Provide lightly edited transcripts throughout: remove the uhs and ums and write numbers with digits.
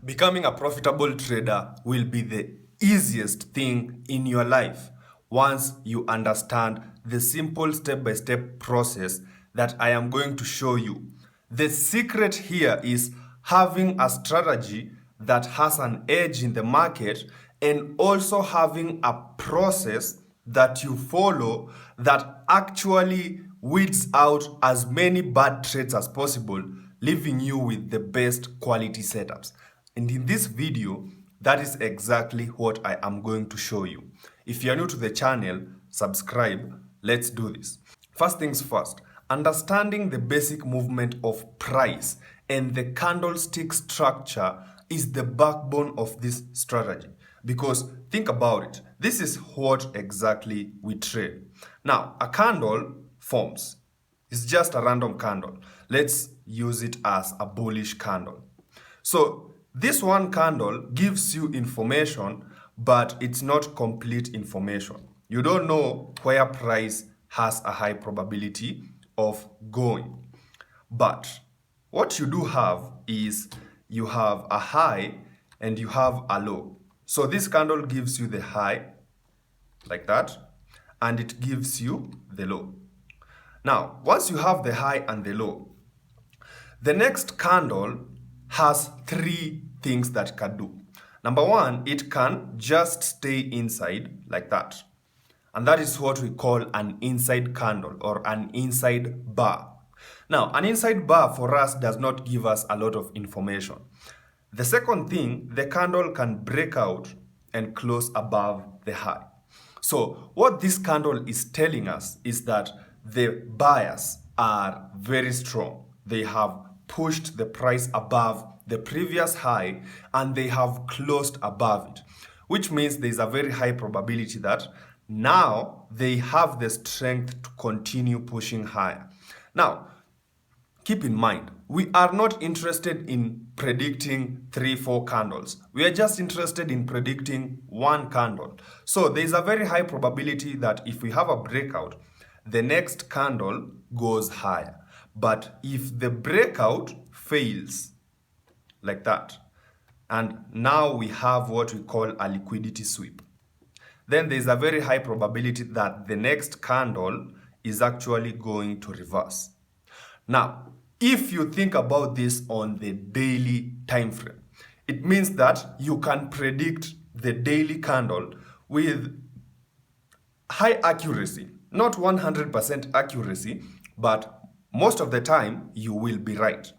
Becoming a profitable trader will be the easiest thing in your life once you understand the simple step-by-step process that I am going to show you. The secret here is having a strategy that has an edge in the market and also having a process that you follow that actually weeds out as many bad trades as possible, leaving you with the best quality setups. And in this video, that is exactly what I am going to show you. If you are new to the channel, subscribe. Let's do this. First things first, understanding the basic movement of price and the candlestick structure is the backbone of this strategy. Because think about it, this is what exactly we trade. Now, a candle forms. It's just a random candle. Let's use it as a bullish candle. So this one candle gives you information, but it's not complete information. You don't know where price has a high probability of going. But what you do have is you have a high and you have a low. So this candle gives you the high, like that, and it gives you the low. Now, once you have the high and the low, the next candle has three things that it can do. Number one, it can just stay inside like that. And that is what we call an inside candle or an inside bar. Now, an inside bar for us does not give us a lot of information. The second thing, the candle can break out and close above the high. So what this candle is telling us is that the buyers are very strong. They have pushed the price above the previous high and they have closed above it, which means there's a very high probability that now they have the strength to continue pushing higher. Now, keep in mind, we are not interested in predicting 3-4 candles. We are just interested in predicting one candle. So there's a very high probability that if we have a breakout, the next candle goes higher. But if the breakout fails, like that, and now we have what we call a liquidity sweep, then there's a very high probability that the next candle is actually going to reverse. Now, if you think about this on the daily time frame, it means that you can predict the daily candle with high accuracy, not 100% accuracy, but most of the time you will be right.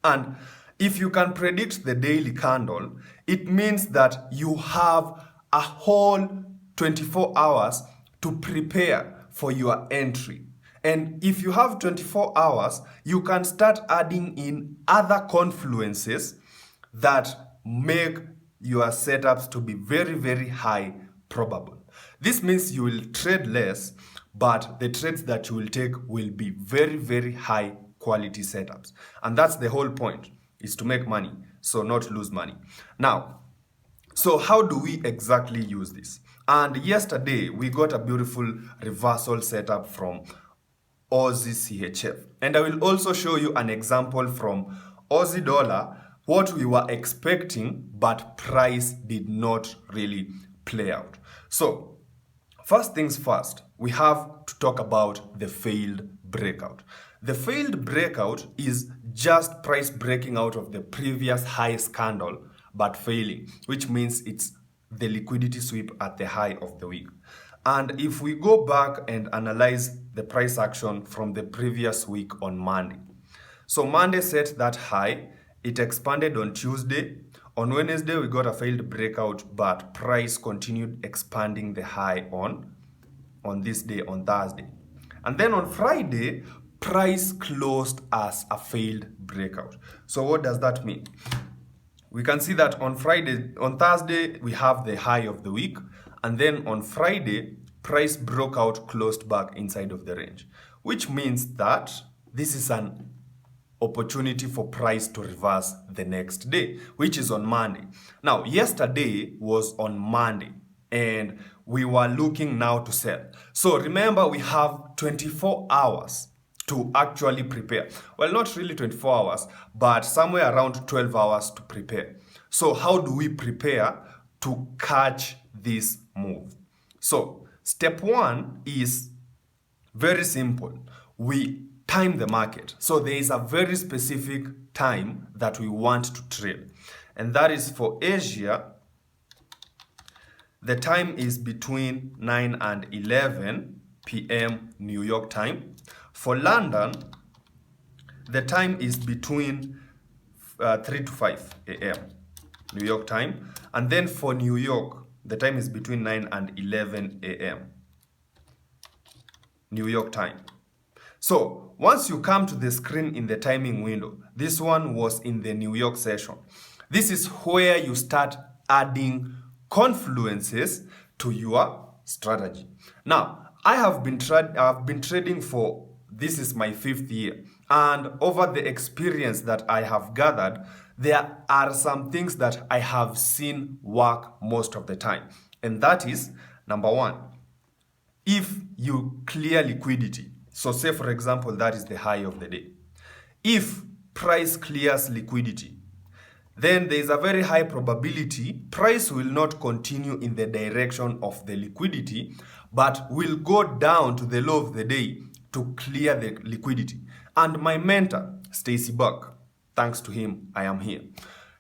And if you can predict the daily candle, it means that you have a whole 24 hours to prepare for your entry. And if you have 24 hours, you can start adding in other confluences that make your setups to be very, very high probable. This means you will trade less, but the trades that you will take will be very, very high quality setups. And that's the whole point, is to make money, so not lose money. Now, so how do we exactly use this? And yesterday, we got a beautiful reversal setup from Aussie CHF. And I will also show you an example from Aussie dollar, what we were expecting, but price did not really play out. So, first things first, we have to talk about the failed breakout. The failed breakout is just price breaking out of the previous highest candle, but failing, which means it's the liquidity sweep at the high of the week. And if we go back and analyze the price action from the previous week on Monday. So Monday set that high, it expanded on Tuesday. On Wednesday, we got a failed breakout, but price continued expanding the high on this day, on Thursday. And then on Friday, price closed as a failed breakout. So what does that mean? We can see that on Thursday, we have the high of the week. And then on Friday, price broke out, closed back inside of the range, which means that this is an opportunity for price to reverse the next day, which is on Monday. Now, yesterday was on Monday, and we were looking now to sell. So remember, we have 24 hours to actually prepare. Well, not really 24 hours, but somewhere around 12 hours to prepare. So how do we prepare to catch this move? So step one is very simple. We time the market. So there is a very specific time that we want to trade. And that is for Asia. The time is between 9 and 11 p.m. New York time. For London, the time is between 3 to 5 a.m. New York time. And then for New York, the time is between 9 and 11 a.m. New York time. So once you come to the screen in the timing window, this one was in the New York session. This is where you start adding confluences to your strategy. Now, I have been trading for, this is my 5th year. And over the experience that I have gathered, there are some things that I have seen work most of the time. And that is, number one, if you clear liquidity. So say, for example, that is the high of the day. If price clears liquidity, then there is a very high probability price will not continue in the direction of the liquidity, but will go down to the low of the day to clear the liquidity. And my mentor, Stacy Buck, thanks to him, I am here.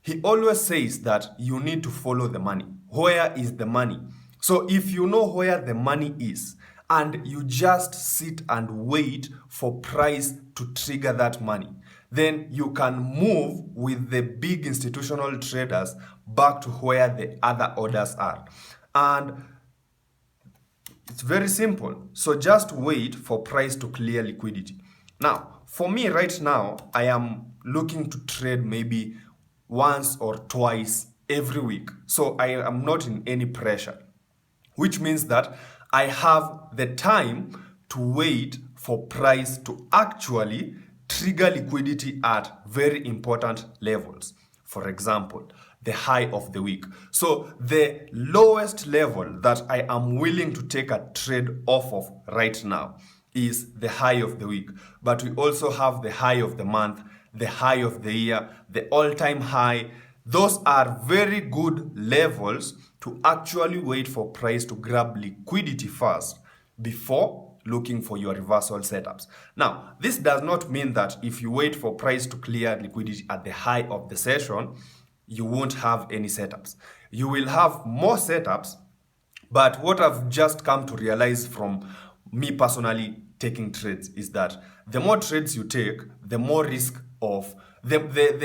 He always says that you need to follow the money. Where is the money? So if you know where the money is, and you just sit and wait for price to trigger that money, then you can move with the big institutional traders back to where the other orders are. And it's very simple. So just wait for price to clear liquidity. Now, for me right now, I am looking to trade maybe once or twice every week. So I am not in any pressure, which means that I have the time to wait for price to actually trigger liquidity at very important levels. For example, the high of the week. So the lowest level that I am willing to take a trade off of right now is the high of the week. But we also have the high of the month, the high of the year, the all-time high. Those are very good levels to actually wait for price to grab liquidity first before looking for your reversal setups. Now, this does not mean that if you wait for price to clear liquidity at the high of the session, you won't have any setups. You will have more setups, but what I've just come to realize from me personally taking trades is that the more trades you take, the more risk of, the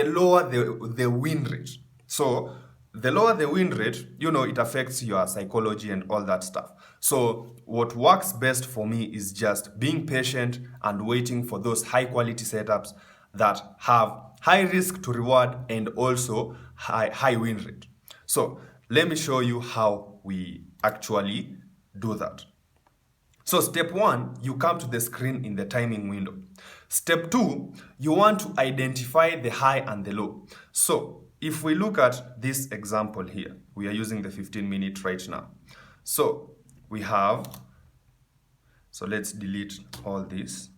lower the win rate. So the lower the win rate, it affects your psychology and all that stuff. So what works best for me is just being patient and waiting for those high quality setups that have high risk to reward and also high win rate. So let me show you how we actually do that. So step one, you come to the screen in the timing window. Step two, you want to identify the high and the low. So if we look at this example here, we are using the 15-minute right now. So we have, so let's delete all this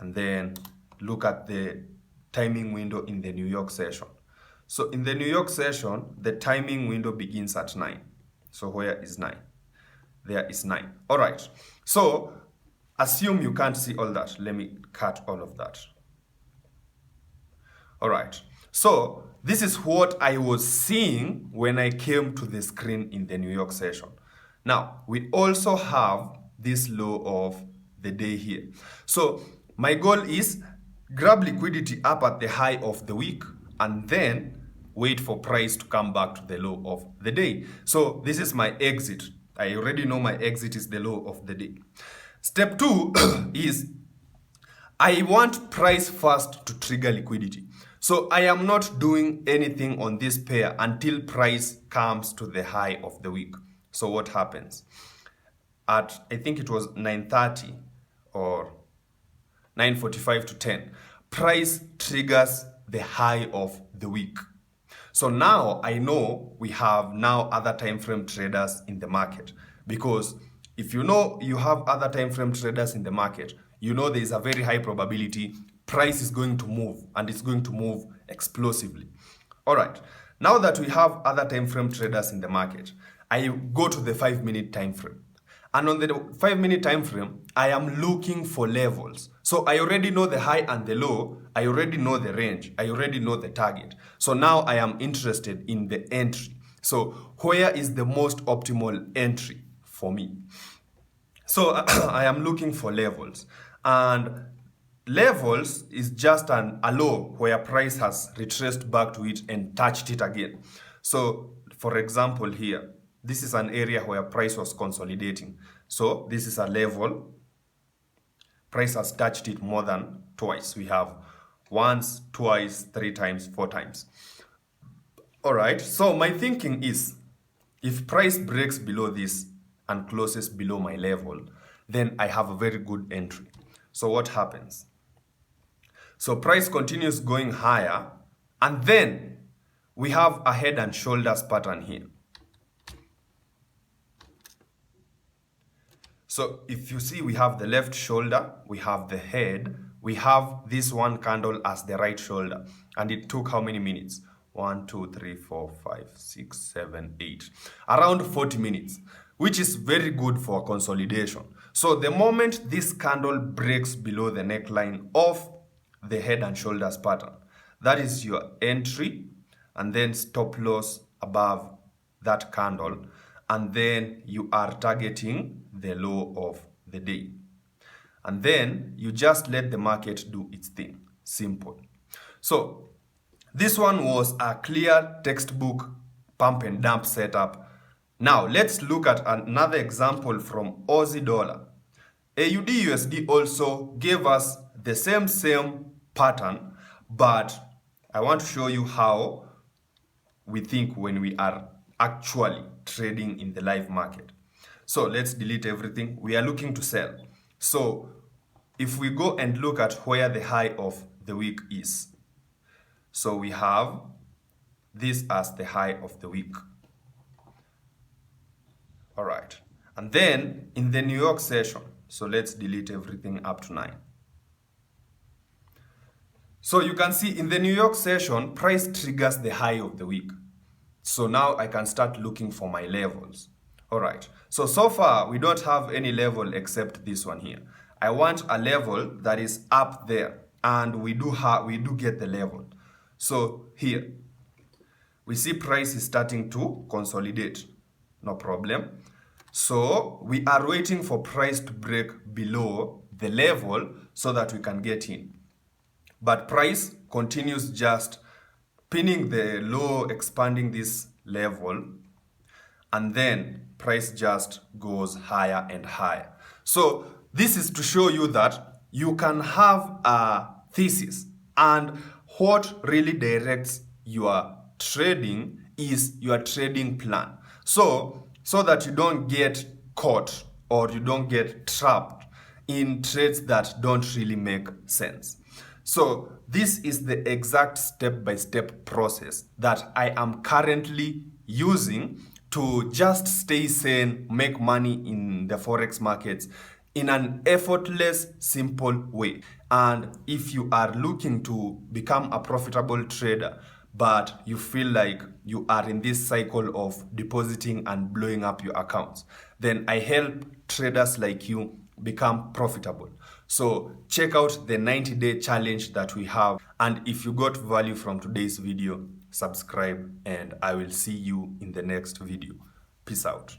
and then look at the timing window in the New York session. So in the New York session, the timing window begins at 9. So where is 9? There is 9. All right. So assume you can't see all that. Let me cut all of that. All right. So this is what I was seeing when I came to the screen in the New York session. Now, we also have this low of the day here. So my goal is grab liquidity up at the high of the week and then wait for price to come back to the low of the day. So this is my exit. I already know my exit is the low of the day. Step two is I want price first to trigger liquidity. So I am not doing anything on this pair until price comes to the high of the week. So what happens? At, I think it was 9:30 or 9:45 to 10, price triggers the high of the week. So now I know we have now other time frame traders in the market, because if you know you have other time frame traders in the market, you know there is a very high probability price is going to move, and it's going to move explosively. All right, now that we have other time frame traders in the market, I go to the 5-minute time frame. And on the 5-minute time frame, I am looking for levels. So I already know the high and the low. I already know the range. I already know the target. So now I am interested in the entry. So where is the most optimal entry for me? So I am looking for levels. And levels is just a low where price has retraced back to it and touched it again. So for example here, this is an area where price was consolidating. So this is a level. Price has touched it more than twice. We have once, twice, 3 times, 4 times. All right, so my thinking is, if price breaks below this and closes below my level, then I have a very good entry. So what happens? So price continues going higher, and then we have a head and shoulders pattern here. So if you see, we have the left shoulder, we have the head, we have this one candle as the right shoulder. And it took how many minutes? 1, 2, 3, 4, 5, 6, 7, 8. Around 40 minutes, which is very good for consolidation. So the moment this candle breaks below the neckline of the head and shoulders pattern, that is your entry, and then stop loss above that candle, and then you are targeting the low of the day. And then you just let the market do its thing. Simple. So this one was a clear textbook pump and dump setup. Now let's look at another example from Aussie dollar. AUD USD also gave us the same pattern, but I want to show you how we think when we are actually trading in the live market. So let's delete everything. We are looking to sell. So if we go and look at where the high of the week is, so we have this as the high of the week. All right. And then in the New York session, so let's delete everything up to 9. So you can see in the New York session, price triggers the high of the week. So now I can start looking for my levels. All right. So far we don't have any level except this one here. I want a level that is up there, and we do get the level. So here we see price is starting to consolidate. No problem. So we are waiting for price to break below the level so that we can get in. But price continues just pinning the low, expanding this level, and then price just goes higher and higher. So this is to show you that you can have a thesis, and what really directs your trading is your trading plan. So that you don't get caught or you don't get trapped in trades that don't really make sense. So this is the exact step-by-step process that I am currently using to just stay sane, make money in the forex markets in an effortless, simple way. And if you are looking to become a profitable trader, but you feel like you are in this cycle of depositing and blowing up your accounts, then I help traders like you become profitable. So check out the 90-day challenge that we have. And if you got value from today's video, subscribe, and I will see you in the next video. Peace out.